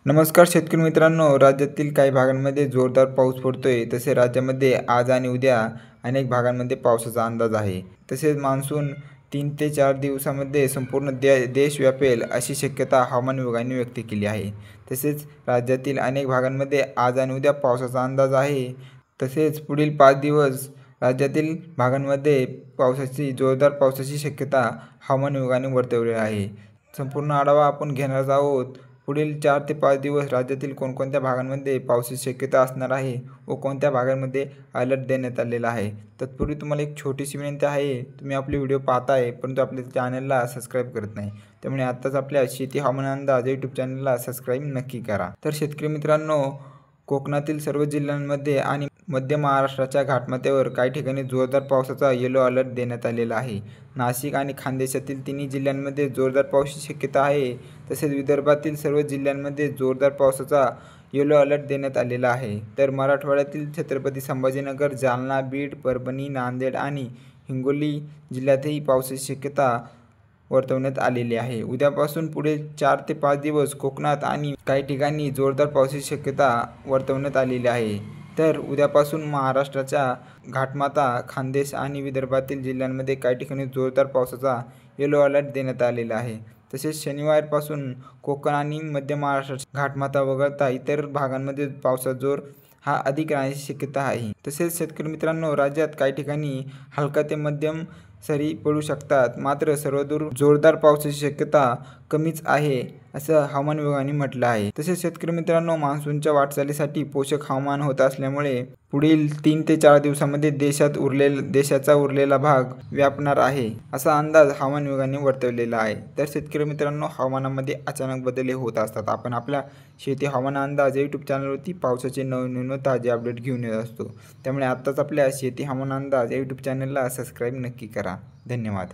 नमस्कार शेतकरी मित्रांनो, राज्यातील काही भागांमध्ये जोरदार पाऊस पडतोय. तसे राज्यामध्ये आज आणि उद्या अनेक भागांमध्ये पावसाचा अंदाज आहे. तसेच मान्सून 3 ते 4 दिवसामध्ये संपूर्ण देश व्यापेल अशी शक्यता हवामान विभागाने व्यक्त केली आहे. तसेच राज्यातील अनेक भागांमध्ये आज आणि उद्या पावसाचा अंदाज आहे. तसेच पुढील 5 दिवस राज्यातील भागांमध्ये जोरदार पावसाची शक्यता हवामान विभागाने वर्तवली आहे. संपूर्ण आढावा आपण घेणार आहोत. पुढील 4 ते 5 दिवस राज्यातील कोणकोणत्या भागांमध्ये पावसाची शक्यता असणार आहे व कोणत्या भागांमध्ये अलर्ट देण्यात आलेला आहे. तत्पूर्वी तुम्हाला एक छोटीशी विनंती आहे, तुम्ही आपले व्हिडिओ पाहताय परंतु आपल्या चॅनलला सबस्क्राईब करत नाही, त्यामुळे आत्ताच आपल्या शेती हवामान अंदाज यूट्यूब चॅनलला सबस्क्राईब नक्की करा. तर शेतकरी मित्रांनो, कोकणातील सर्व जिल्ह्यांमध्ये आणि मध्य महाराष्ट्राच्या घाटमाथ्यावर काही ठिकाणी जोरदार पावसाचा येलो अलर्ट देण्यात आलेला आहे. नाशिक आणि खानदेशातील तिन्ही जिल्ह्यांमध्ये जोरदार पावसाची शक्यता आहे. तसेच विदर्भातील सर्व जिल्ह्यांमध्ये जोरदार पावसाचा येलो अलर्ट देण्यात आलेला आहे. तर मराठवाड्यातील छत्रपती संभाजीनगर, जालना, बीड, परभणी, नांदेड आणि हिंगोली जिल्ह्यातही पावसाची शक्यता वर्तवण्यात आलेली आहे. उद्यापासून पुढे 4 ते 5 दिवस कोकणात आणि काही ठिकाणी जोरदार पावसाची शक्यता वर्तवण्यात आलेली आहे. तर उद्यापासून महाराष्ट्राच्या घाटमाथा, खानदेश आणि विदर्भातील जिल्ह्यांमध्ये काही ठिकाणी जोरदार पावसाचा येलो अलर्ट देण्यात आलेला आहे. तसेच शनिवारपासून कोकण आणि मध्य महाराष्ट्राच्या घाटमाथा वगळता इतर भागांमध्ये पावसाचा जोर हा अधिक राहण्याची शक्यता आहे. तसेच शेतकरी मित्रांनो, राज्यात काही ठिकाणी हलका ते मध्यम सरी पडू शकतात, मात्र सर्वदूर जोरदार पावसाची शक्यता कमीच आहे असं हवामान विभागाने म्हटलं आहे. तसेच शेतकरी मित्रांनो, मान्सूनच्या वाटचालीसाठी पोषक हवामान होत असल्यामुळे पुढील 3 ते 4 दिवसांमध्ये देशाचा उरलेला भाग व्यापणार आहे असा अंदाज हवामान विभागाने वर्तवलेला आहे. तर शेतकरी मित्रांनो, हवामानामध्ये अचानक बदल होत असतात. आपण आपल्या शेती हवामान अंदाज यूट्यूब चॅनलवरती पावसाचे नवनवीन व ताजे अपडेट घेऊन येत असतो. त्यामुळे आत्ताच आपल्या शेती हवामान अंदाज यूट्यूब चॅनलला सबस्क्राईब नक्की करा. धन्यवाद.